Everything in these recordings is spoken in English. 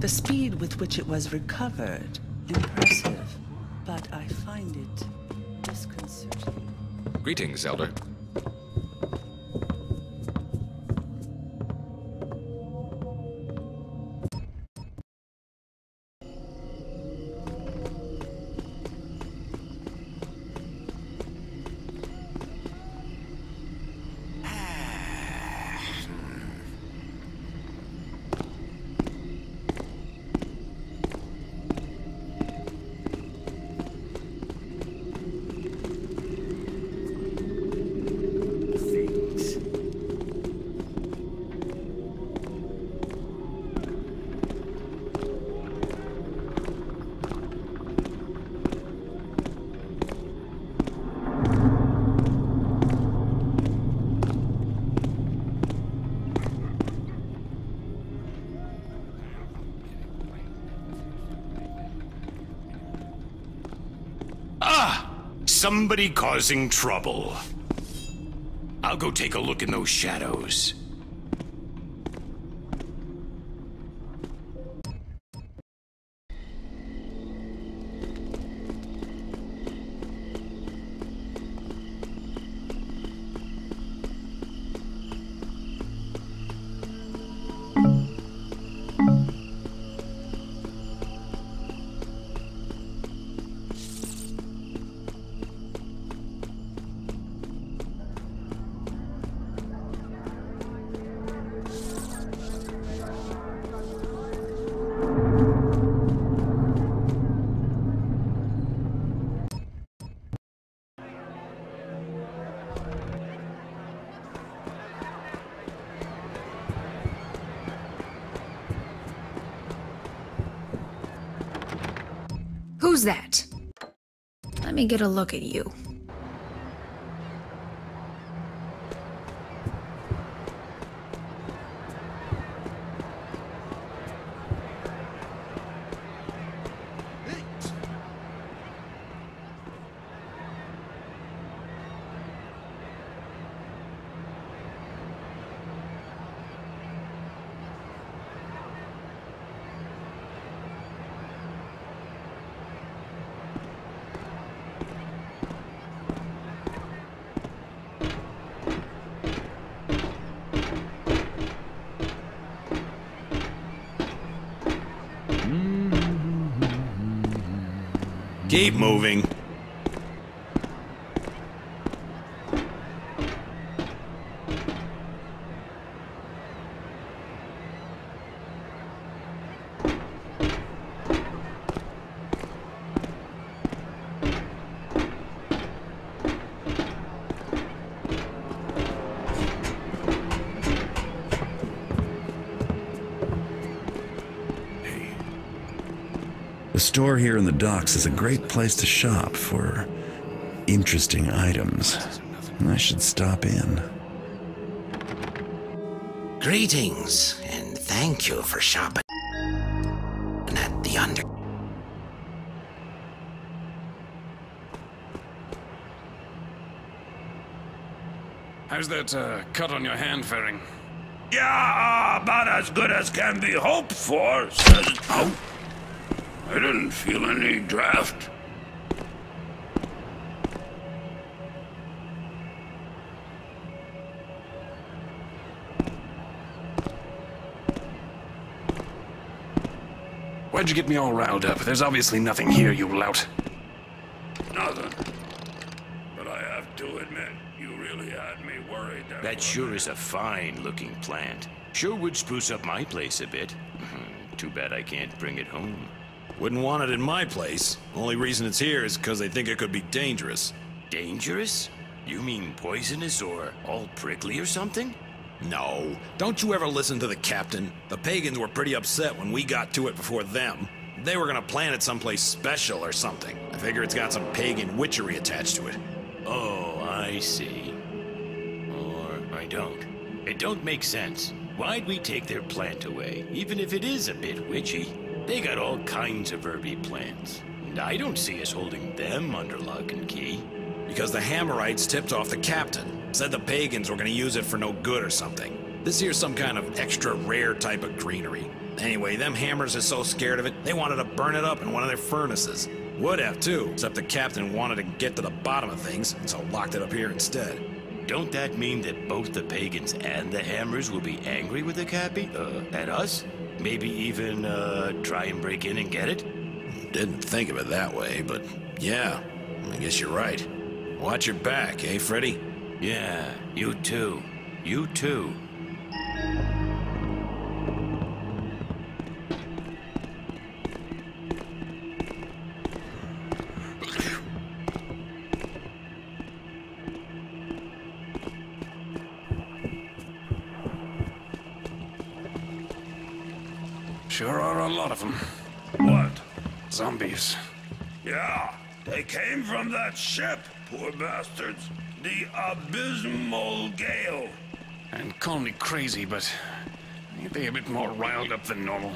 The speed with which it was recovered, impressive, but I find it disconcerting. Greetings, Elder. Somebody causing trouble. I'll go take a look in those shadows. Who's that? Let me get a look at you. Keep moving. The store here in the docks is a great place to shop for interesting items. I should stop in. Greetings, and thank you for shopping at the Under. How's that cut on your hand faring? Yeah, about as good as can be hoped for, says... Oh, I didn't feel any draft. Why'd you get me all riled up? There's obviously nothing here, you lout. Nothing. But I have to admit, you really had me worried there. That sure is a fine-looking plant. Sure would spruce up my place a bit. Too bad I can't bring it home. Wouldn't want it in my place. Only reason it's here is because they think it could be dangerous. Dangerous? You mean poisonous or all prickly or something? No. Don't you ever listen to the captain? The pagans were pretty upset when we got to it before them. They were gonna plant it someplace special or something. I figure it's got some pagan witchery attached to it. Oh, I see. Or I don't. It don't make sense. Why'd we take their plant away, even if it is a bit witchy? They got all kinds of herby plants, and I don't see us holding them under lock and key. Because the Hammerites tipped off the captain. Said the pagans were gonna use it for no good or something. This here's some kind of extra rare type of greenery. Anyway, them hammers are so scared of it, they wanted to burn it up in one of their furnaces. Would have, too, except the captain wanted to get to the bottom of things, and so locked it up here instead. Don't that mean that both the pagans and the hammers will be angry with the Cappy? At us? Maybe even, try and break in and get it? Didn't think of it that way, but yeah, I guess you're right. Watch your back, eh, Freddy? Yeah, you too. You too. Sure are a lot of them. What? Zombies. Yeah, they came from that ship, poor bastards. The Abysmal Gale. And call me crazy, but ain't they a bit more riled up than normal?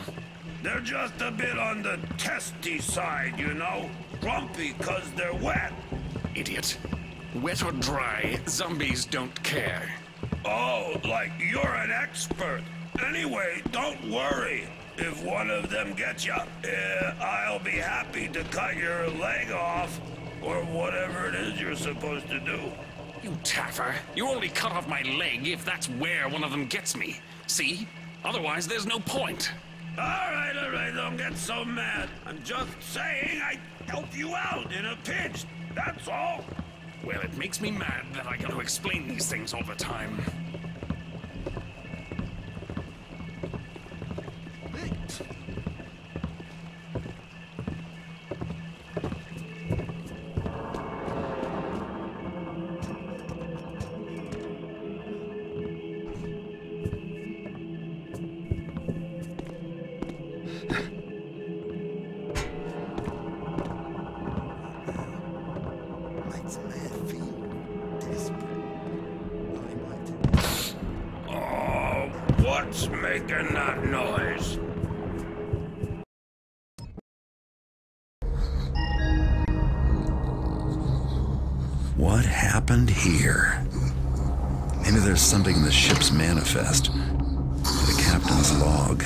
They're just a bit on the testy side, you know? Grumpy 'cause they're wet. Idiot. Wet or dry, zombies don't care. Oh, like you're an expert. Anyway, don't worry. If one of them gets you, I'll be happy to cut your leg off, or whatever it is you're supposed to do. You taffer. You only cut off my leg if that's where one of them gets me. See? Otherwise, there's no point. All right, don't get so mad. I'm just saying I'd help you out in a pinch, that's all. Well, it makes me mad that I got to explain these things all the time. Oh, what's making that noise? What happened here? Maybe there's something in the ship's manifest. The captain's log.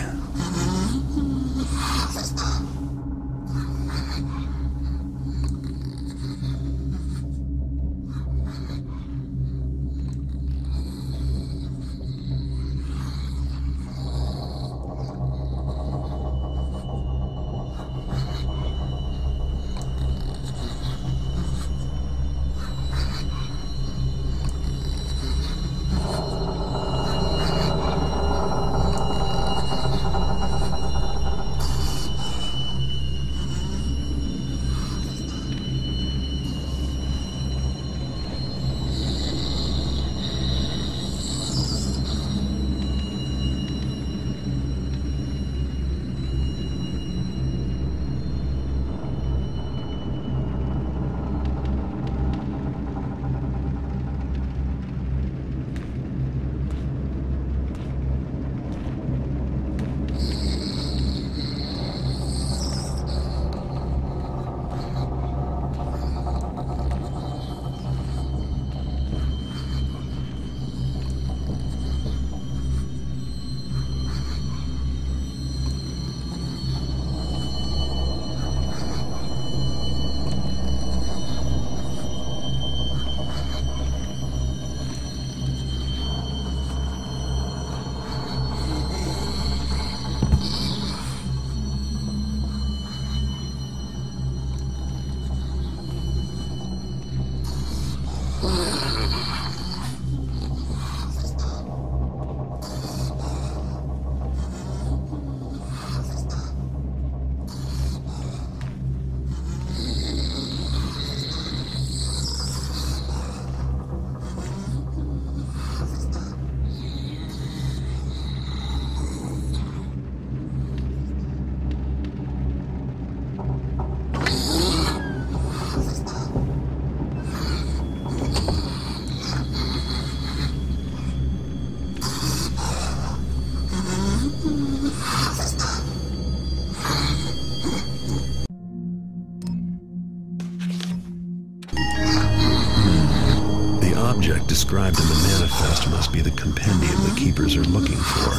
described in the manifest must be the compendium the keepers are looking for.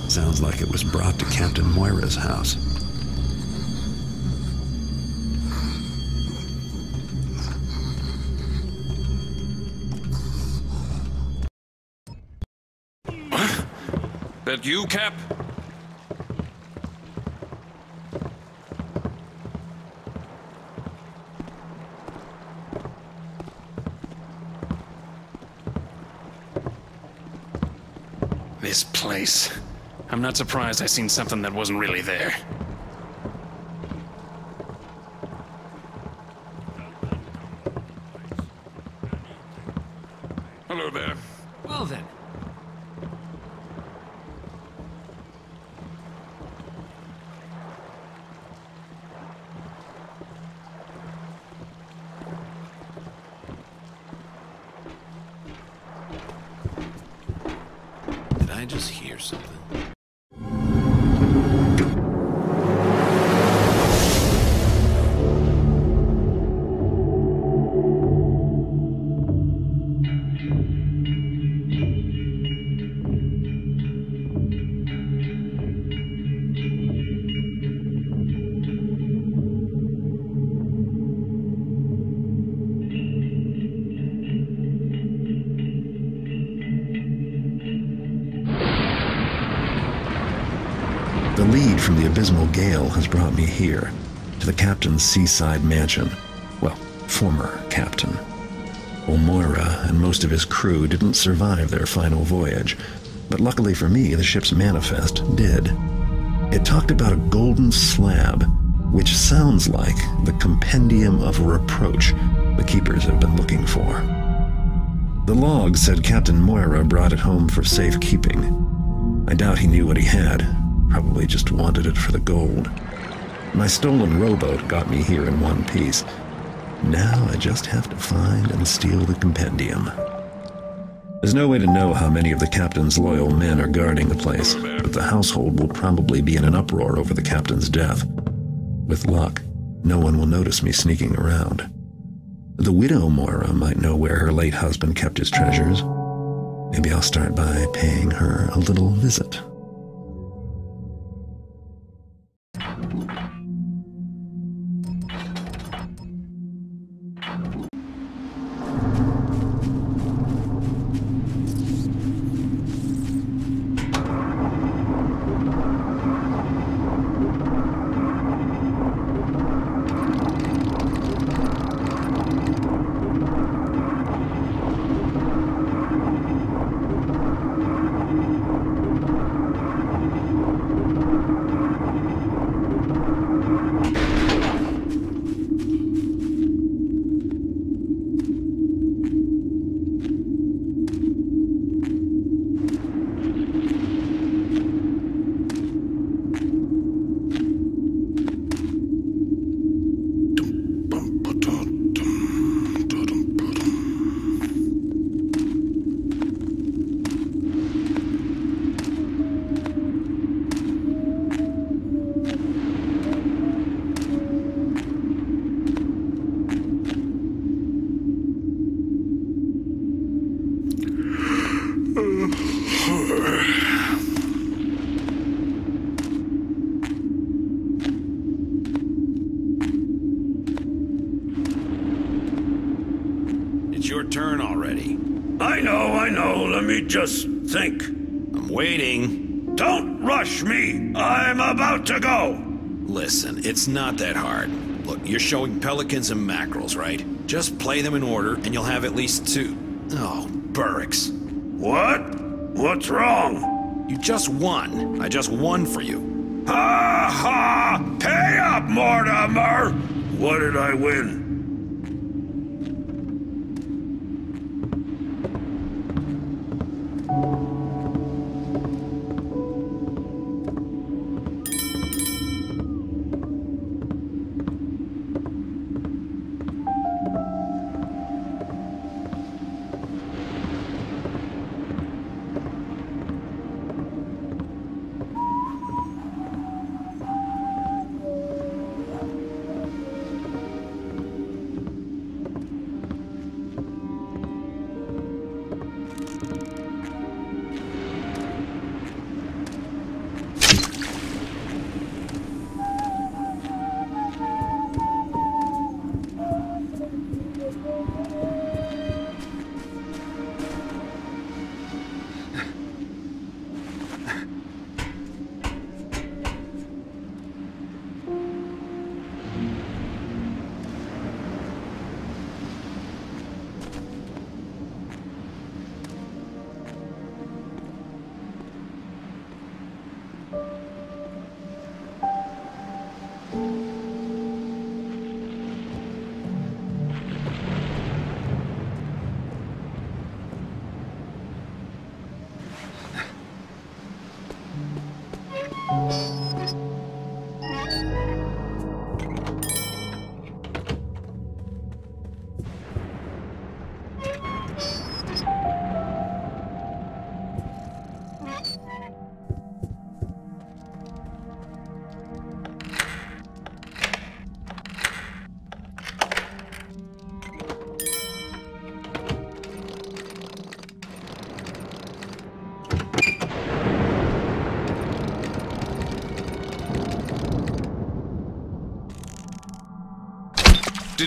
Sounds like it was brought to Captain Moira's house. That you, Cap? This place. I'm not surprised I seen something that wasn't really there. Hello there. Well then. Did I just hear something? The lead from the abysmal gale has brought me here, to the captain's Seaside mansion. Well, former captain. Old Moira and most of his crew didn't survive their final voyage, but luckily for me, the ship's manifest did. It talked about a golden slab, which sounds like the compendium of reproach the keepers have been looking for. The log said Captain Moira brought it home for safekeeping. I doubt he knew what he had. Probably just wanted it for the gold. My stolen rowboat got me here in one piece. Now I just have to find and steal the compendium. There's no way to know how many of the captain's loyal men are guarding the place, but the household will probably be in an uproar over the captain's death. With luck, no one will notice me sneaking around. The widow Moira might know where her late husband kept his treasures. Maybe I'll start by paying her a little visit. It's your turn already. I know. Let me just think. I'm waiting. Don't rush me. I'm about to go. Listen, it's not that hard. Look, you're showing pelicans and mackerels, right? Just play them in order, and you'll have at least two. Oh, Burricks. What? What's wrong? You just won. I just won for you. Ha ha! Pay up, Mortimer! What did I win?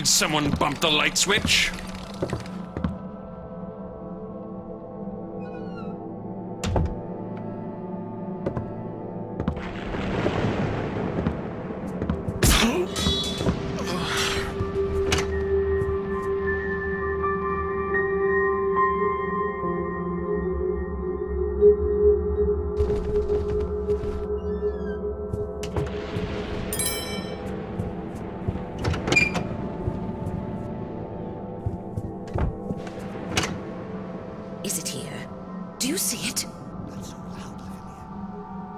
Did someone bump the light switch? Is it here? Do you see it? Not so loud, Lavinia.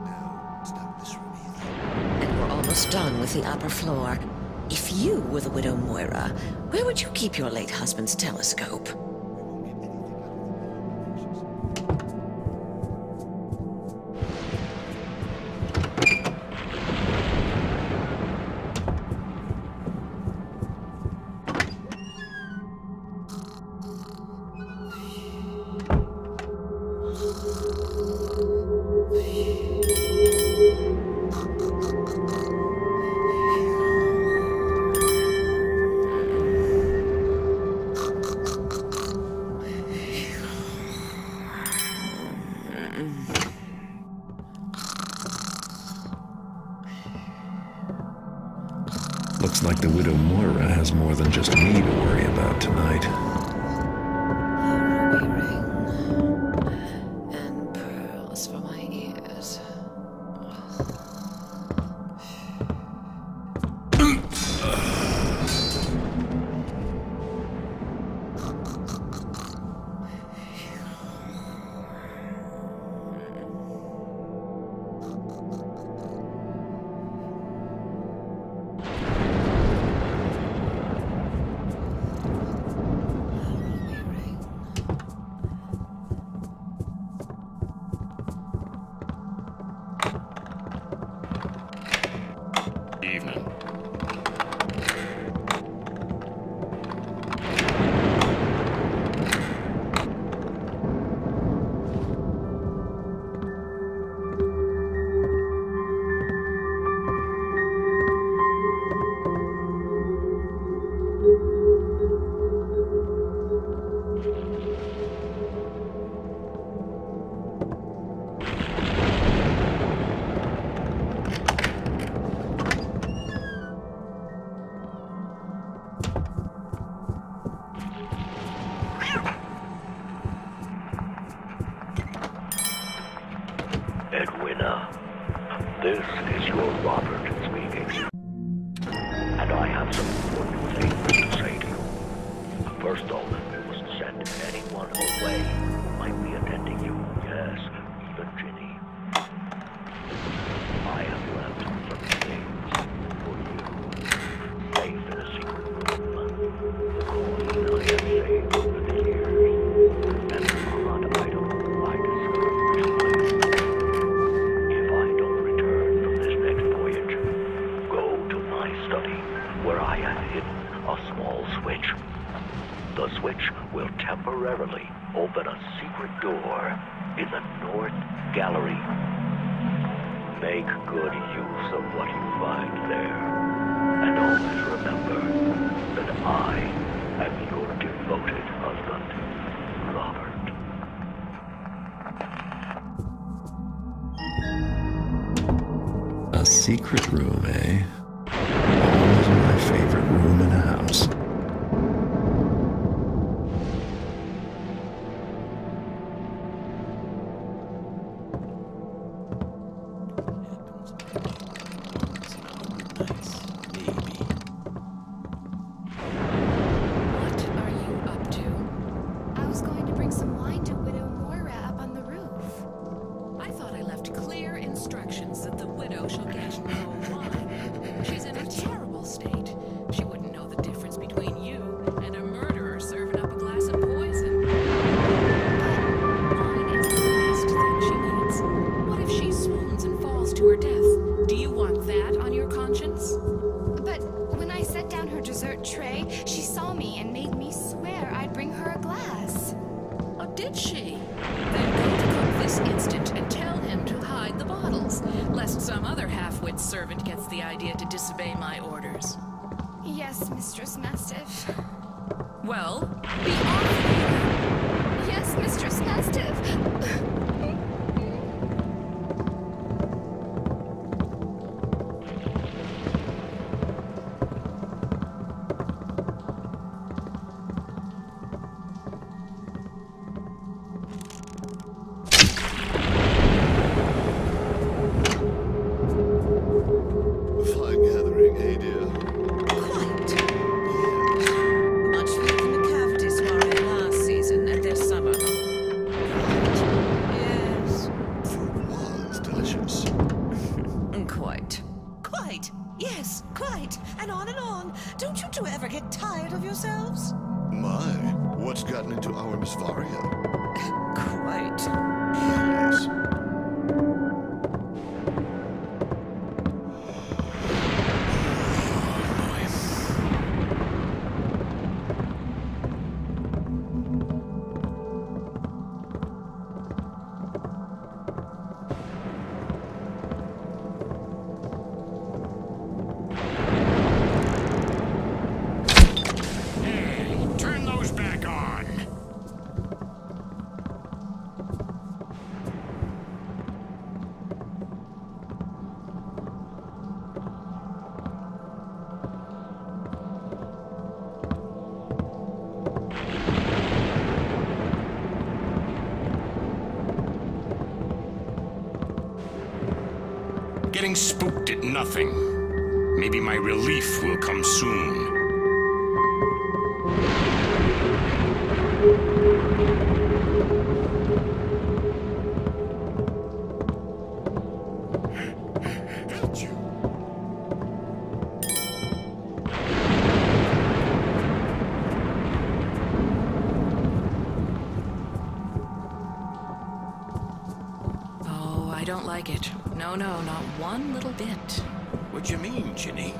Now, stop this from either. And we're almost done with the upper floor. If you were the widow Moira, where would you keep your late husband's telescope? We won't get anything out of the Looks like the widow Moira has more than just me to worry about tonight. A ruby ring. And pearls for my ears. Evening. Edwina, this is your Robert speaking. And I have some important things to say to you. First off, you must send anyone away who might be attending you. Yes, even Ginny. I have left some things for you. Safe in a secret room. The coin I have saved over the years. And an odd item I discovered recently. If I don't return from this next voyage, go to my study, where I have hidden a small switch. The switch will temporarily open a secret door in the North Gallery. Make good use of what you find there. And always remember that I am your devoted husband, Robert. A secret room, eh? Always my favorite room in a house. What are you up to? I was going to bring some wine to Widow Moira up on the roof. I thought I left clear instructions that the widow shall get no wine. She's in a terrible state. She wouldn't know the difference between you and a murderer serving up a glass of poison. But wine is the last thing she needs. What if she swoons and falls to her death? Do you want that on your conscience? But when I set down her dessert tray, she saw me and made me swear I'd bring her a glass. Oh, did she? Then go to cook this instant and tell him to hide the bottles, lest some other half-wit servant gets the idea to disobey my orders. Yes, Mistress Mastiff. Well, be off! Yes, Mistress Mastiff. Getting spooked at nothing. Maybe my relief will come soon. I don't like it. No, not one little bit. What you mean, Ginny?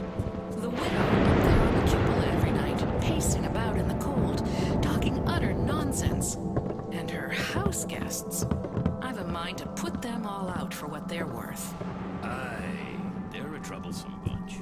The widow up there on the cupola every night, pacing about in the cold, talking utter nonsense. And her house guests. I've a mind to put them all out for what they're worth. Aye, they're a troublesome bunch.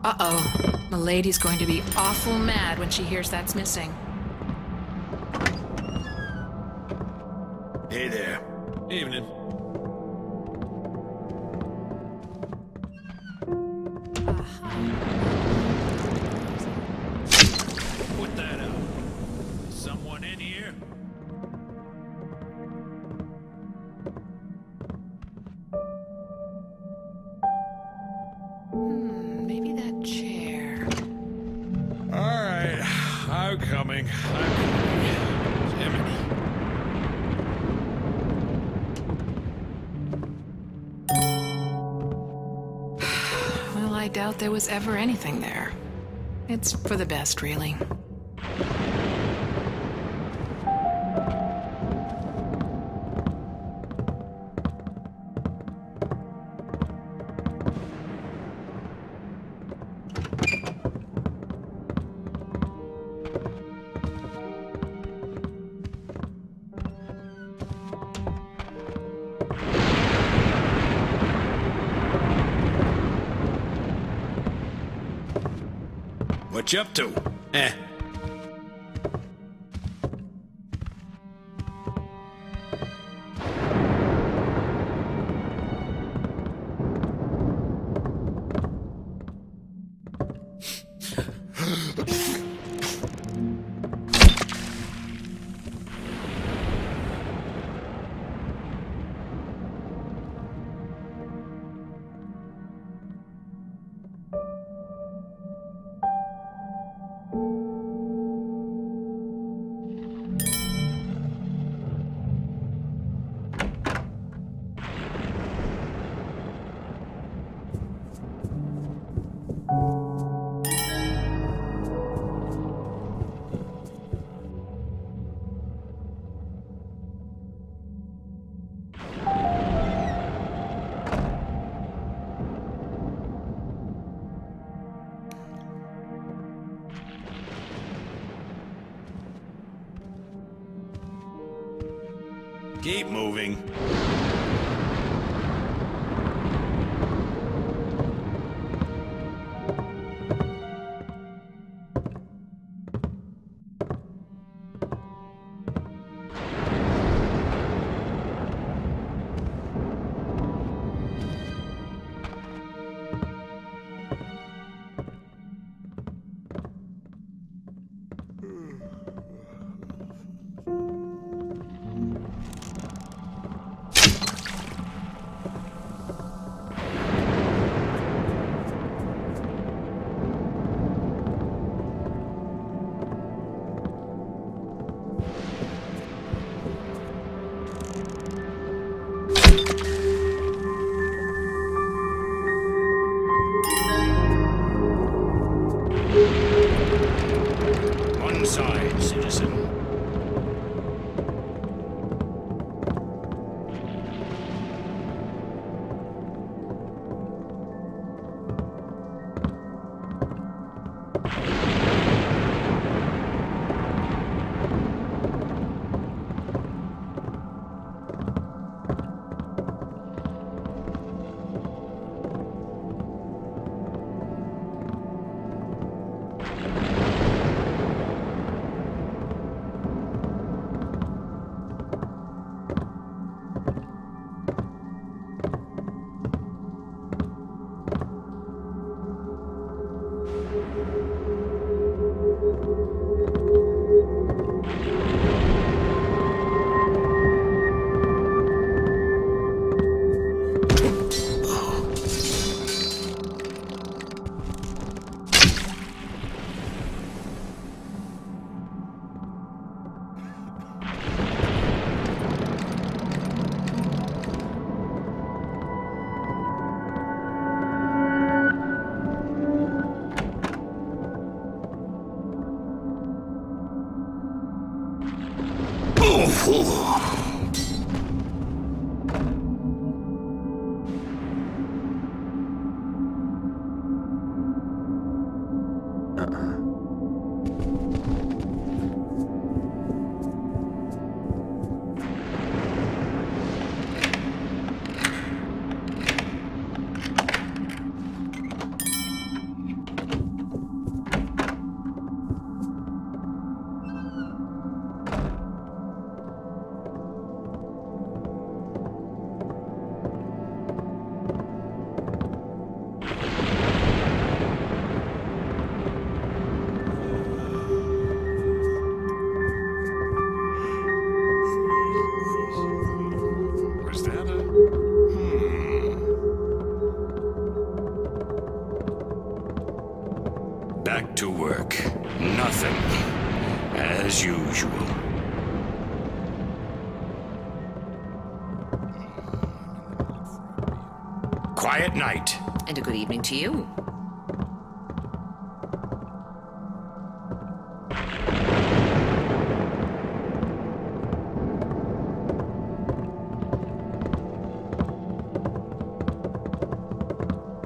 Uh-oh. Milady's going to be awful mad when she hears that's missing. Hey there. Evening. Put that out. Someone in here? Maybe that chair. All right, I'm coming. Jiminy. Well, I doubt there was ever anything there. It's for the best, really. What you up to? Keep moving. One side, citizen. Back to work. Nothing. As usual. Quiet night. And a good evening to you.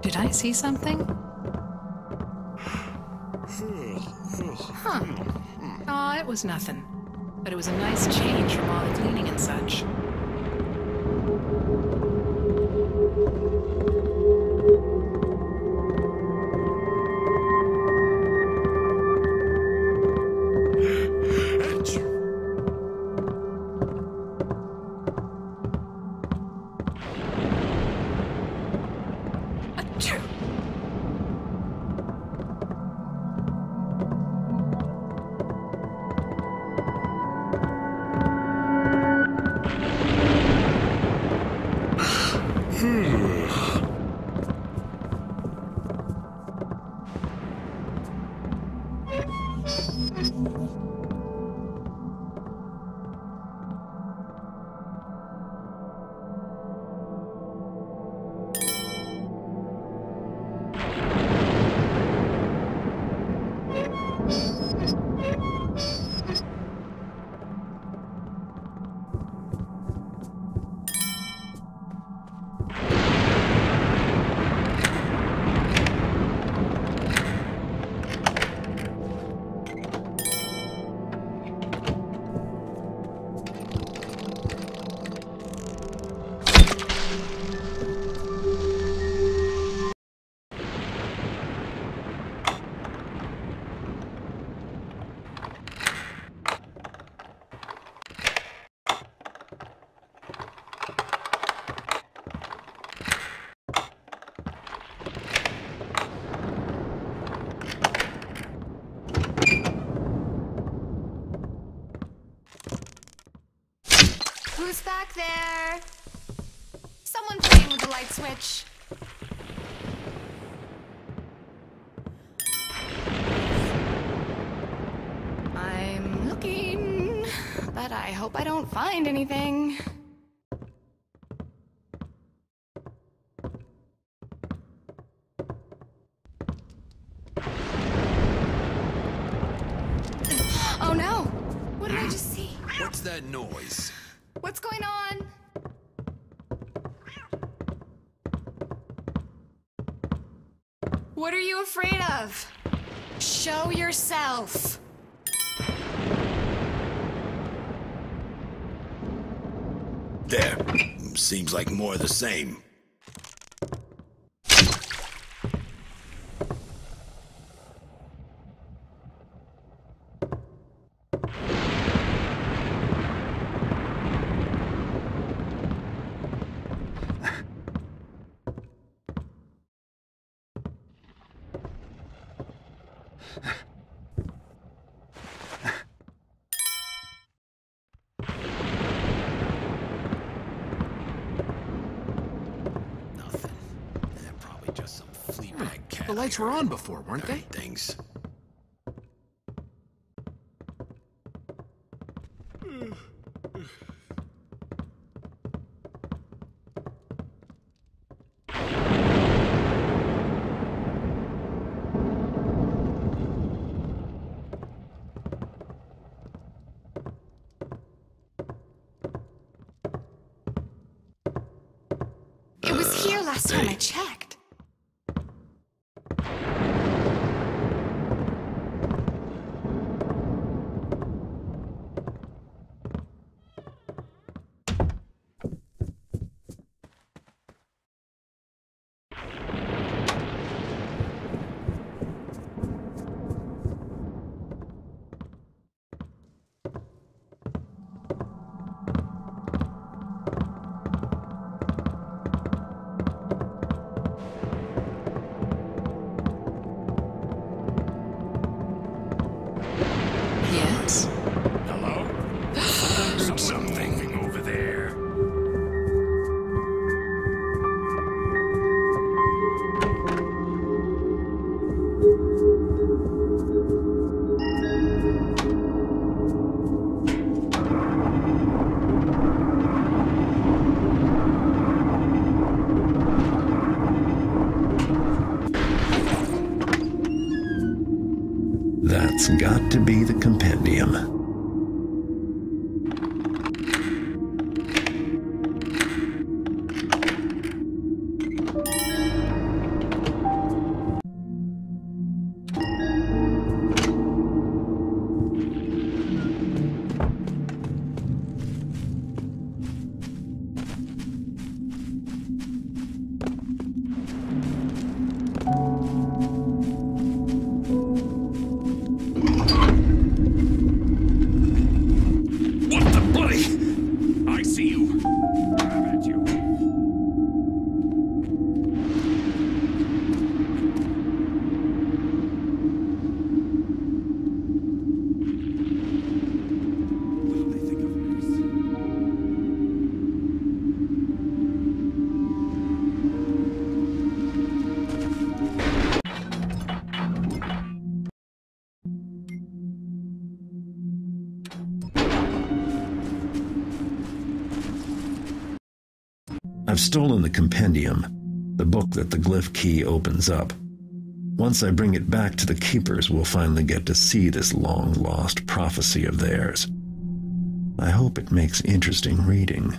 Did I see something? Huh. Aw, it was nothing. But it was a nice change from all the cleaning and such. Who's back there? Someone playing with the light switch. I'm looking, but I hope I don't find anything. Oh no! What did I just see? What's that noise? What's going on? What are you afraid of? Show yourself. There. Seems like more of the same. The lights were on before, weren't they? Things. It was here last time I checked. That's got to be the compendium. I've stolen the compendium, the book that the glyph key opens up. Once I bring it back to the Keepers, we'll finally get to see this long-lost prophecy of theirs. I hope it makes interesting reading.